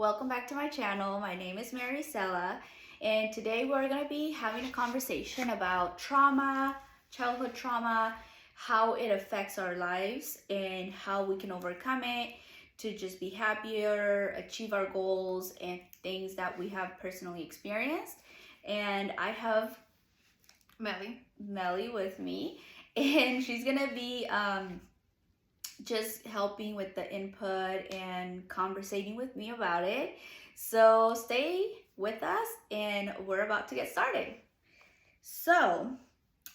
Welcome back to my channel. My name is Maricela, and today we're going to be having a conversation about trauma, childhood trauma, how it affects our lives, and how we can overcome it to just be happier, achieve our goals, and things that we have personally experienced. And I have Melly with me, and she's going to be just helping with the input and conversating with me about it. So stay with us and we're about to get started. So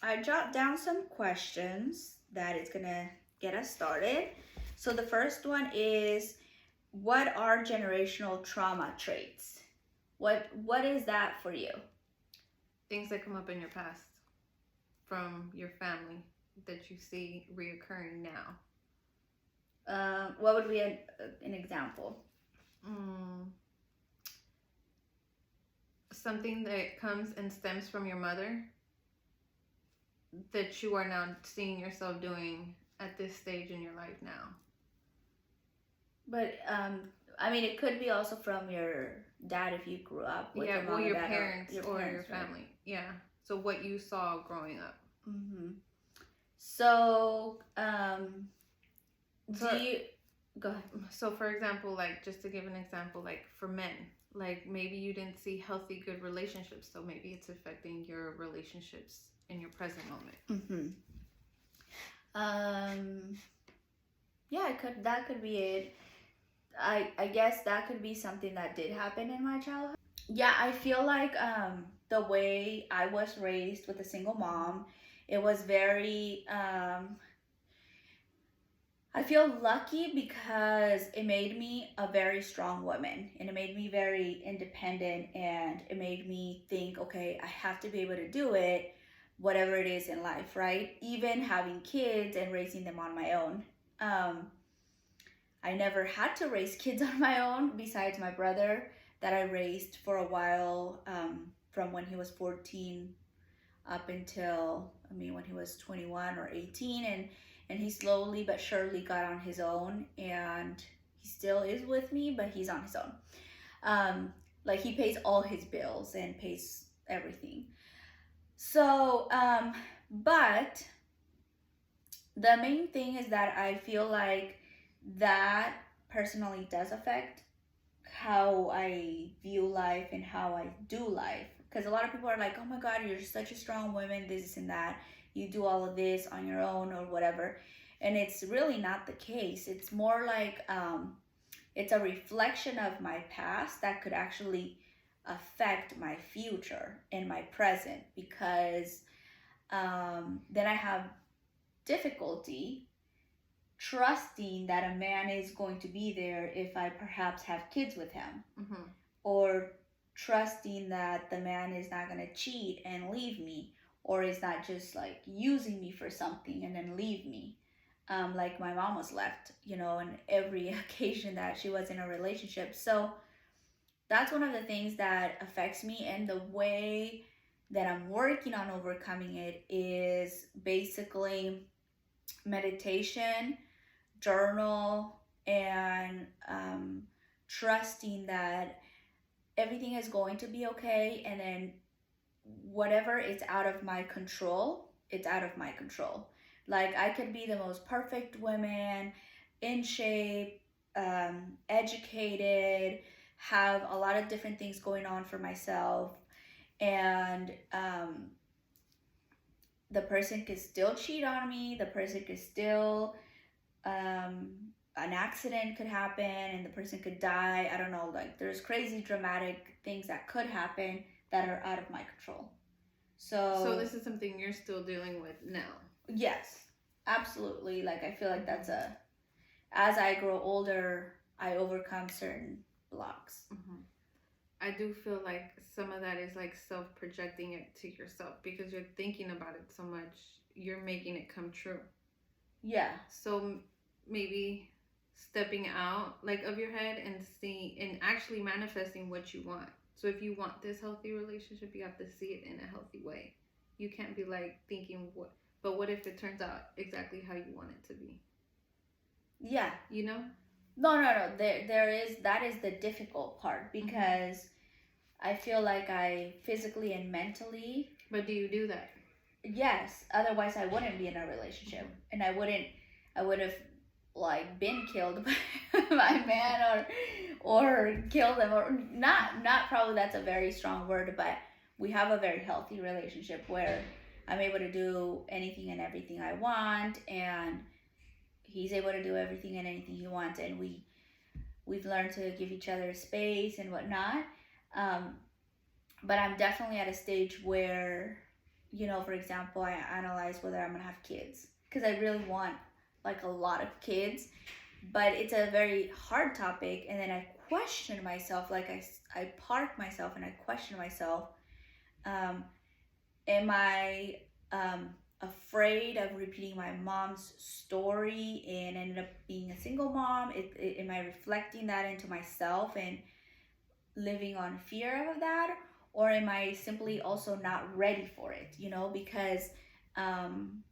I jot down some questions that is gonna get us started. So the first one is, what are generational trauma traits? What is that for you? Things that come up in your past from your family that you see reoccurring now. What would be an example? Something that comes and stems from your mother that you are now seeing yourself doing at this stage in your life now. But I mean, it could be also from your dad if you grew up with your parents or your family. Right? Yeah. So what you saw growing up. Mm-hmm. So, do you go ahead? So, for example, like just to give an example, like for men, like maybe you didn't see healthy, good relationships, so maybe it's affecting your relationships in your present moment. Yeah, that could be it. I guess that could be something that did happen in my childhood. Yeah, I feel like the way I was raised with a single mom, it was very I feel lucky because it made me a very strong woman and it made me very independent and it made me think, okay, I have to be able to do it, whatever it is in life, right? Even having kids and raising them on my own. I never had to raise kids on my own besides my brother that I raised for a while from when he was 14 up until, when he was 21 or 18, and he slowly but surely got on his own, and he still is with me, but he's on his own. Like, he pays all his bills and pays everything. So, but the main thing is that I feel like that personally does affect how I view life and how I do life. Because a lot of people are like, oh my God, you're such a strong woman, this and that. You do all of this on your own or whatever. And it's really not the case. It's more like it's a reflection of my past that could actually affect my future and my present, because then I have difficulty trusting that a man is going to be there if I perhaps have kids with him, or trusting that the man is not going to cheat and leave me, or is not just like using me for something and then leave me, like my mom was left, on every occasion that she was in a relationship. So that's one of the things that affects me, and the way that I'm working on overcoming it is basically meditation, journal, and trusting that everything is going to be okay. And then whatever is out of my control, it's out of my control. Like, I could be the most perfect woman, in shape, educated, have a lot of different things going on for myself, and the person could still cheat on me, the person could still an accident could happen and the person could die. I don't know, like, there's crazy dramatic things that could happen that are out of my control. So this is something you're still dealing with now? Yes, absolutely. Like, I feel like as I grow older, I overcome certain blocks. I do feel like some of that is like self-projecting it to yourself, because you're thinking about it so much, you're making it come true. Yeah. So maybe stepping out like of your head and seeing and actually manifesting what you want. So if you want this healthy relationship, you have to see it in a healthy way. You can't be like thinking what if it turns out exactly how you want it to be? Yeah. You know? No. There is, that is the difficult part, because I feel like I physically and mentally, But do you do that? yes, otherwise I wouldn't be in a relationship, and I would have like been killed by man, or kill them, or not probably, that's a very strong word, but we have a very healthy relationship where I'm able to do anything and everything I want, and he's able to do everything and anything he wants, and we've learned to give each other space and whatnot. um, but I'm definitely at a stage where, for example, I analyze whether I'm gonna have kids, because I really want like a lot of kids, but it's a very hard topic. And then I question myself, like I park myself and I question myself. Um, am I afraid of repeating my mom's story and ended up being a single mom? Am I reflecting that into myself and living on fear of that, or am I simply also not ready for it, because um,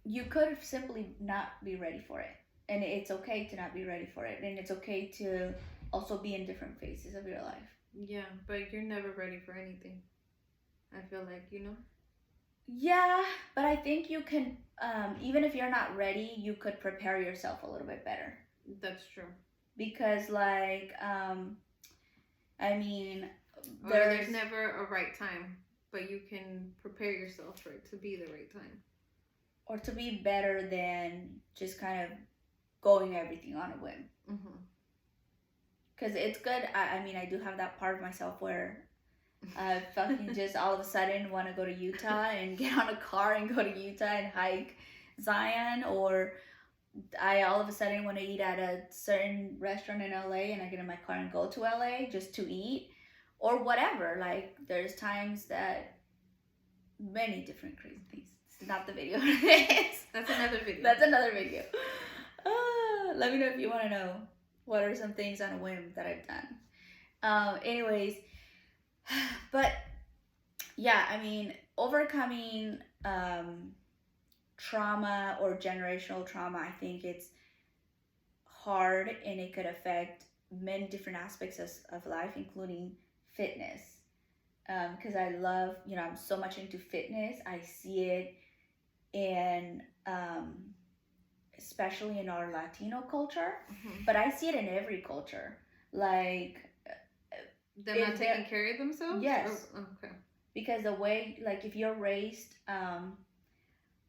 you could simply not be ready for it, and it's okay to not be ready for it, and it's okay to also be in different phases of your life. Yeah, but you're never ready for anything. I feel like, Yeah, but I think you can, even if you're not ready, you could prepare yourself a little bit better, that's true. because like I mean, Or there's there's never a right time, but you can prepare yourself for it to be the right time. or to be better than just kind of going everything on a whim. Mm-hmm. Because it's good. I mean, I do have that part of myself where I fucking just all of a sudden want to go to Utah and get on a car and go to Utah and hike Zion, or I all of a sudden want to eat at a certain restaurant in LA and I get in my car and go to LA just to eat, or whatever. Like, there's times that many different crazy things. This is not the video. That's another video. That's another video. Let me know if you want to know what are some things on a whim that I've done. Anyways, but yeah, I mean, overcoming trauma or generational trauma, I think it's hard, and it could affect many different aspects of life, including fitness. Because I love, I'm so much into fitness. I see it in, especially in our Latino culture, but I see it in every culture. Like, them not taking care of themselves? Yes. Okay. Because the way, like, if you're raised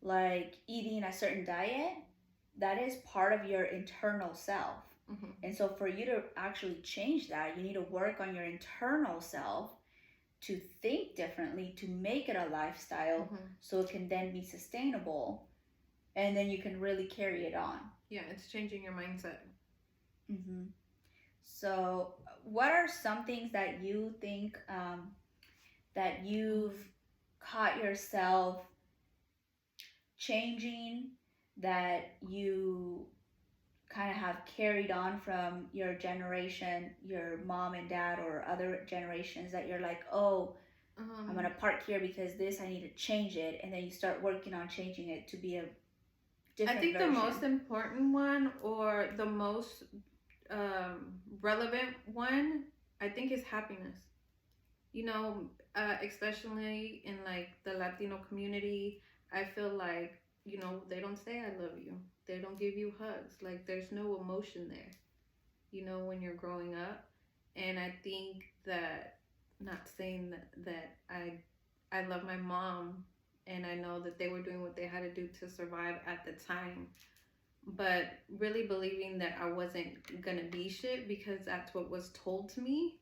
like eating a certain diet, that is part of your internal self. And so for you to actually change that, you need to work on your internal self to think differently, to make it a lifestyle, so it can then be sustainable, and then you can really carry it on. Yeah, it's changing your mindset. So what are some things that you think that you've caught yourself changing, that you kind of have carried on from your generation, your mom and dad, or other generations, that you're like, oh, I'm gonna park here because this, I need to change it, and then you start working on changing it to be a different I think version? the most important one, or the most relevant one, I think, is happiness. Especially in like the Latino community, I feel like, they don't say I love you. They don't give you hugs. Like, there's no emotion there, when you're growing up. And I think that, not saying that I love my mom, and I know that they were doing what they had to do to survive at the time, but really believing that I wasn't gonna be shit because that's what was told to me.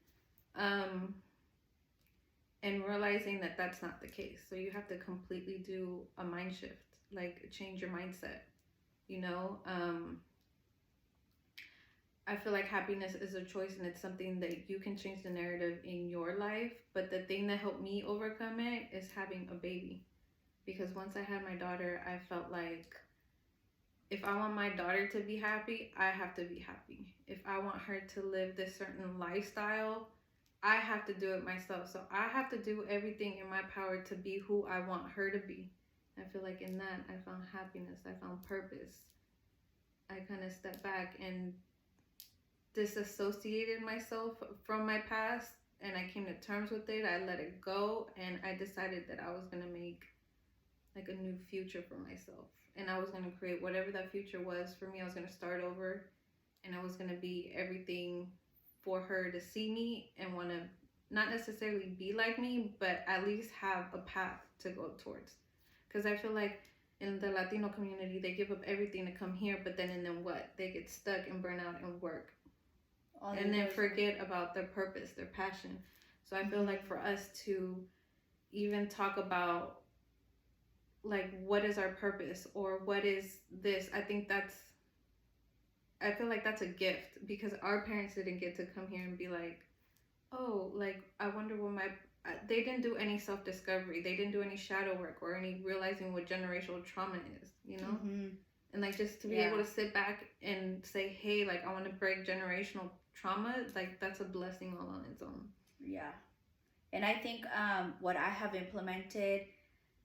And realizing that that's not the case. So you have to completely do a mind shift, like change your mindset. I feel like happiness is a choice, and it's something that you can change the narrative in your life. But the thing that helped me overcome it is having a baby. Because once I had my daughter, I felt like if I want my daughter to be happy, I have to be happy. If I want her to live this certain lifestyle, I have to do it myself. So I have to do everything in my power to be who I want her to be. I feel like in that, I found happiness. I found purpose. I kind of stepped back and disassociated myself from my past, and I came to terms with it. I let it go, and I decided that I was going to make like a new future for myself, and I was going to create whatever that future was for me. I was going to start over, and I was going to be everything for her to see me and want to not necessarily be like me, but at least have a path to go towards. Because I feel like in the Latino community, they give up everything to come here, but then what? They get stuck and burn out and work, and then forget about their purpose, their passion. So I feel like for us to even talk about like what is our purpose or what is this, I feel like that's a gift, because our parents didn't get to come here and be like, oh, like I wonder what my they didn't do any self-discovery, they didn't do any shadow work or any realizing what generational trauma is, you know. And like just to be able to sit back and say, hey, like I want to break generational trauma, like that's a blessing all on its own. Yeah. And I think what I have implemented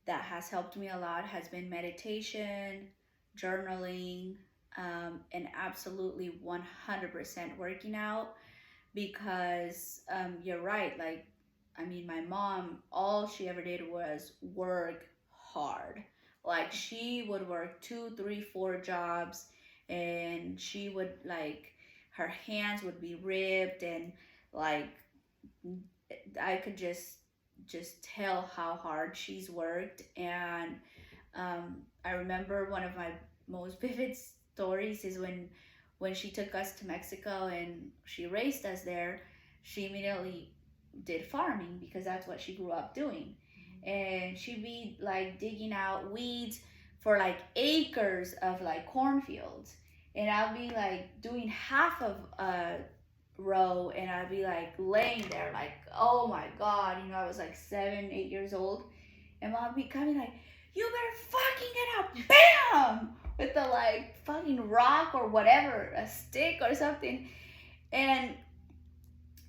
that has helped me a lot has been meditation, journaling, and absolutely 100% working out. Because you're right, like, I mean, my mom, all she ever did was work hard. Like, she would work 2, 3, 4 jobs, and she would, like, her hands would be ripped, and, like, I could just tell how hard she's worked. And I remember one of my most vivid stories is when she took us to Mexico and she raised us there. She immediately did farming because that's what she grew up doing. And she'd be like digging out weeds for like acres of like cornfields. And I'll be like doing half of a row, and I'd be like laying there like, oh my God, you know, I was like 7, 8 years old. And Mom would be coming like, you better fucking get up, bam! With the like fucking rock or whatever, a stick or something. And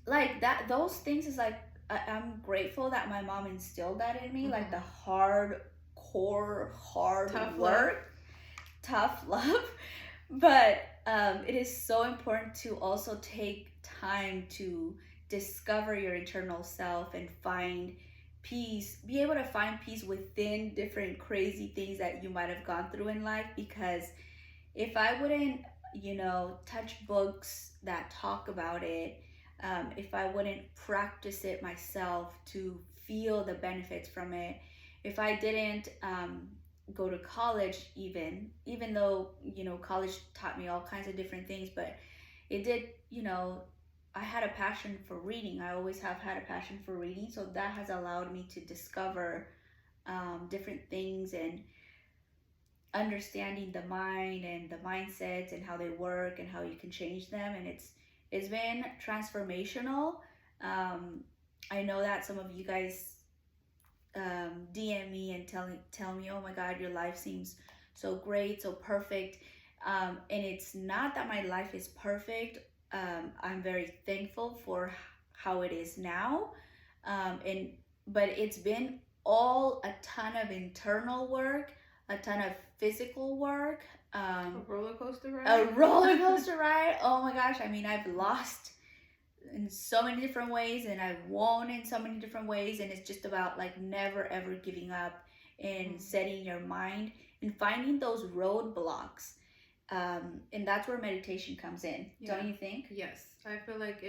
like that, those things is like, I'm grateful that my mom instilled that in me, like the hard Tough work, love. tough love. But it is so important to also take time to discover your internal self and find peace, be able to find peace within different crazy things that you might have gone through in life. Because if I wouldn't, you know, touch books that talk about it, if I wouldn't practice it myself to feel the benefits from it, if I didn't go to college, even though, you know, college taught me all kinds of different things, but it did, you know, I had a passion for reading. I always have had a passion for reading, so that has allowed me to discover different things and understanding the mind and the mindsets and how they work and how you can change them. And it's been transformational. I know that some of you guys DM me and tell me, oh my God, your life seems so great, so perfect. And it's not that my life is perfect. I'm very thankful for how it is now. But it's been all a ton of internal work, a ton of physical work. A roller coaster ride. A roller coaster ride. Oh my gosh! I mean, I've lost in so many different ways, and I've won in so many different ways. And it's just about like never ever giving up and setting your mind and finding those roadblocks. And that's where meditation comes in, don't you think? Yes, I feel like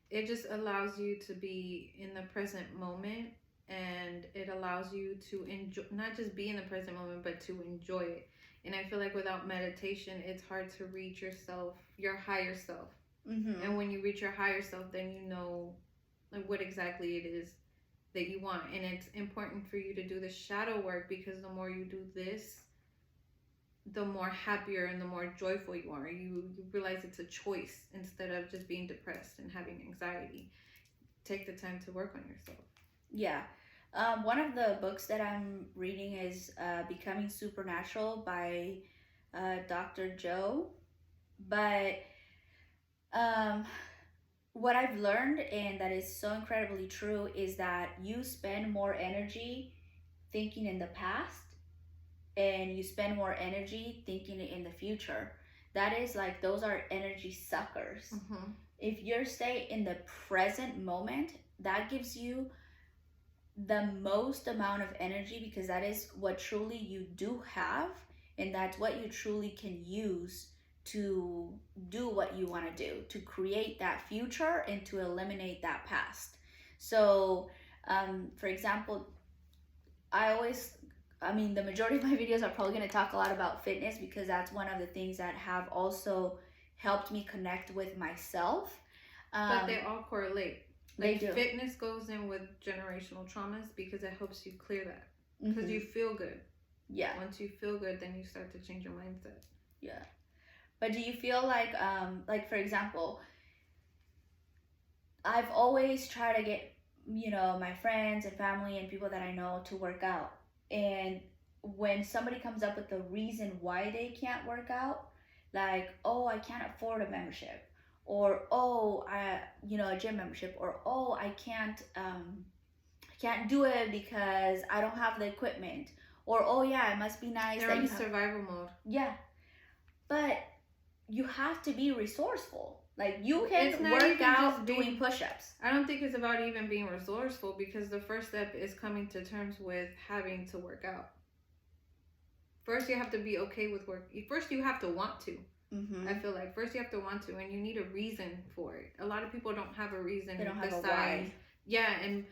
it just allows you to be in the present moment, and it allows you to enjoy, not just be in the present moment, but to enjoy it. And I feel like without meditation, it's hard to reach yourself, your higher self. And when you reach your higher self, then you know like what exactly it is that you want. And it's important for you to do the shadow work, because the more you do this, the more happier and the more joyful you are. You realize it's a choice instead of just being depressed and having anxiety. Take the time to work on yourself. Yeah. One of the books that I'm reading is Becoming Supernatural by Dr. Joe. But what I've learned, and that is so incredibly true, is that you spend more energy thinking in the past and you spend more energy thinking in the future. that is like, those are energy suckers. Mm-hmm. If you're stay in the present moment, that gives you the most amount of energy, because that is what truly you do have, and that's what you truly can use to do what you want to do, to create that future and to eliminate that past. So for example, the majority of my videos are probably going to talk a lot about fitness, because that's one of the things that have also helped me connect with myself. But they all correlate. They do. Fitness goes in with generational traumas because it helps you clear that. Because you feel good. Yeah. Once you feel good, then you start to change your mindset. Yeah. But do you feel like for example, I've always tried to get, my friends and family and people that I know to work out. And when somebody comes up with the reason why they can't work out, like, oh, I can't afford a membership, or oh, a gym membership, or oh, I can't do it because I don't have the equipment, or oh yeah, it must be nice. They're in survival mode. Yeah, but you have to be resourceful. Like, you can work out doing push-ups. I don't think it's about even being resourceful, because the first step is coming to terms with having to work out. First, you have to be okay with work. First, you have to want to. I feel like first you have to want to, and you need a reason for it. A lot of people don't have a reason. They don't have a why. Yeah, and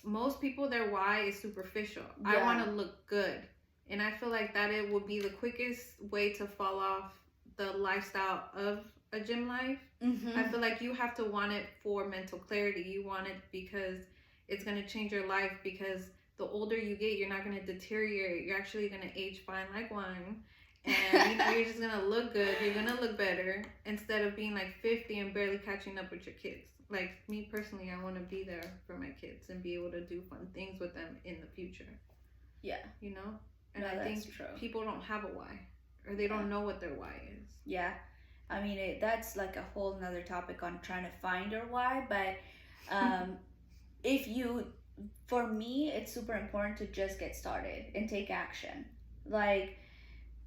most people, their why is superficial. Yeah. I want to look good, and I feel like that it would be the quickest way to fall off the lifestyle of a gym life. I feel like you have to want it for mental clarity. You want it because it's going to change your life, because the older you get, you're not going to deteriorate. You're actually going to age fine like wine. And you're just gonna look good, you're gonna look better, instead of being like 50 and barely catching up with your kids. Like me personally, I want to be there for my kids and be able to do fun things with them in the future. Yeah. And I think people don't have a why, or they don't know what their why is. Yeah. I mean, that's like a whole nother topic on trying to find your why. But for me, it's super important to just get started and take action. Like,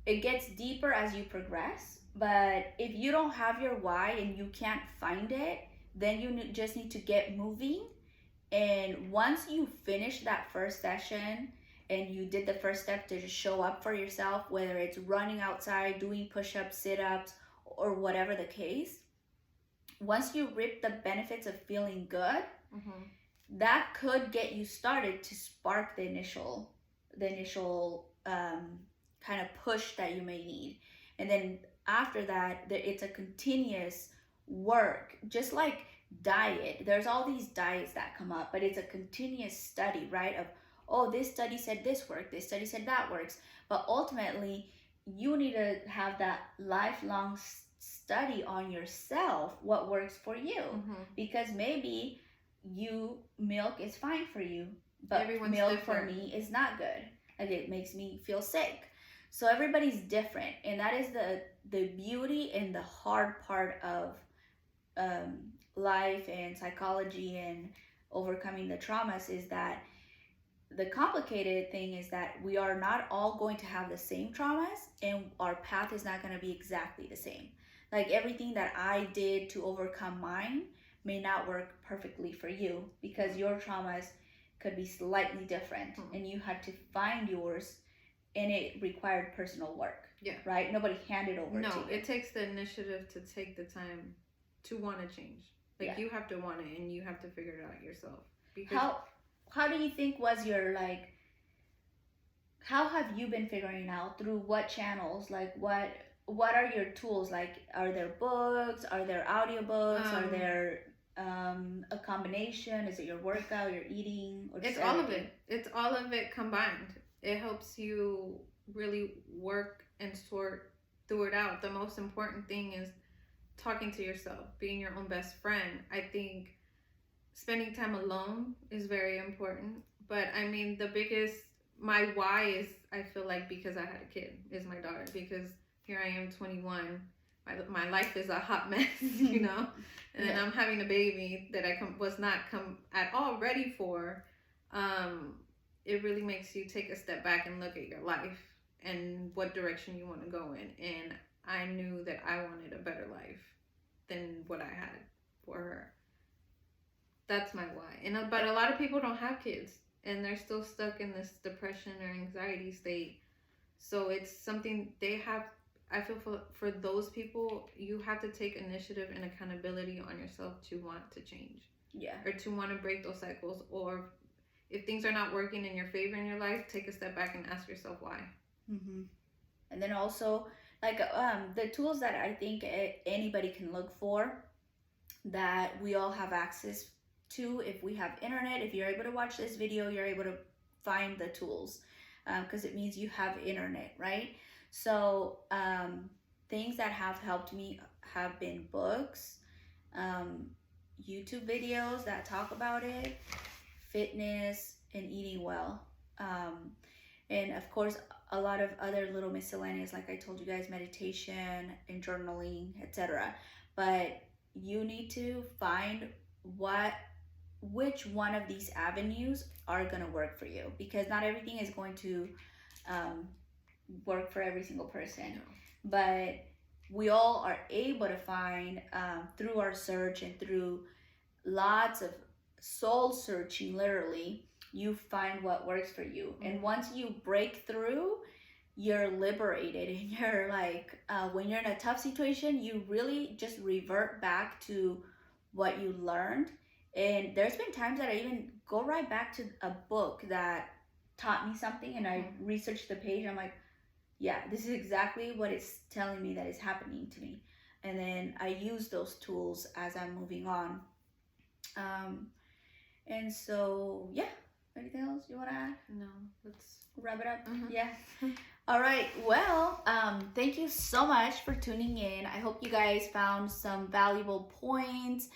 it gets deeper as you progress, but if you don't have your why and you can't find it, then you just need to get moving. And once you finish that first session and you did the first step to just show up for yourself, whether it's running outside, doing push-ups, sit-ups, or whatever the case, once you reap the benefits of feeling good, that could get you started to spark the initial kind of push that you may need. And then after that, it's a continuous work, just like diet. There's all these diets that come up, but it's a continuous study, right? Of, oh, this study said this worked, this study said that works. But ultimately, you need to have that lifelong study on yourself, what works for you. Because maybe milk is fine for you, but everyone's milk different. For me is not good. Like, it makes me feel sick. So everybody's different, and that is the beauty and the hard part of life and psychology and overcoming the traumas, is that the complicated thing is that we are not all going to have the same traumas, and our path is not going to be exactly the same. Like, everything that I did to overcome mine may not work perfectly for you, because your traumas could be slightly different, and you had to find yours. And it required personal work. Yeah. Right? Nobody handed over to you. No, it takes the initiative to take the time to want to change. Like, you have to want it, and you have to figure it out yourself. Because how do you think was your, like, how have you been figuring out? Through what channels? Like, what are your tools? Like, are there books? Are there audiobooks? Are there a combination? Is it your workout, your eating? Or it's all of it. It's all of it combined. It helps you really work and sort through it out. The most important thing is talking to yourself, being your own best friend. I think spending time alone is very important. But I mean, my why is, I feel like, because I had a kid, is my daughter. Because here I am, 21. My life is a hot mess, And then I'm having a baby that I was not at all ready for. It really makes you take a step back and look at your life and what direction you want to go in. And I knew that I wanted a better life than what I had for her. That's my why. But a lot of people don't have kids and they're still stuck in this depression or anxiety state. So it's something they have. I feel for those people, you have to take initiative and accountability on yourself to want to change. Yeah. Or to want to break those cycles, or if things are not working in your favor in your life, take a step back and ask yourself why. Mm-hmm. And then also, like, the tools that I think anybody can look for, that we all have access to. If we have internet, if you're able to watch this video, you're able to find the tools, because it means you have internet, right? So things that have helped me have been books, YouTube videos that talk about it, fitness, and eating well. And of course, a lot of other little miscellaneous, like I told you guys, meditation and journaling, etc. But you need to find which one of these avenues are going to work for you, because not everything is going to work for every single person. No. But we all are able to find, through our search and through lots of soul searching, literally, you find what works for you. And once you break through, you're liberated, and you're like, when you're in a tough situation, you really just revert back to what you learned. And there's been times that I even go right back to a book that taught me something, and I researched the page, and I'm like, yeah, this is exactly what it's telling me that is happening to me. And then I use those tools as I'm moving on. And so, yeah. Anything else you want to add? No, let's wrap it up. Mhm. Yeah. All right. Well, thank you so much for tuning in. I hope you guys found some valuable points.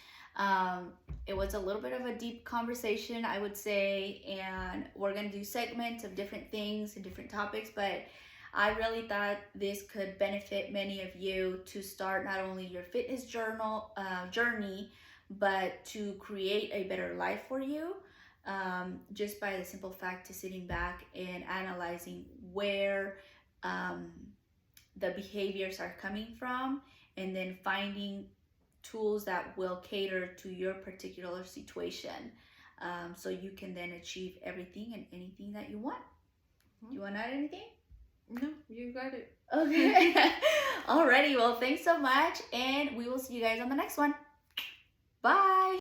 It was a little bit of a deep conversation, I would say, and we're going to do segments of different things and different topics, but I really thought this could benefit many of you to start not only your fitness journey, but to create a better life for you. Just by the simple fact of sitting back and analyzing where the behaviors are coming from, and then finding tools that will cater to your particular situation, so you can then achieve everything and anything that you want. You want to add anything? No, you got it. Okay. Alrighty, well, thanks so much, and we will see you guys on the next one. Bye.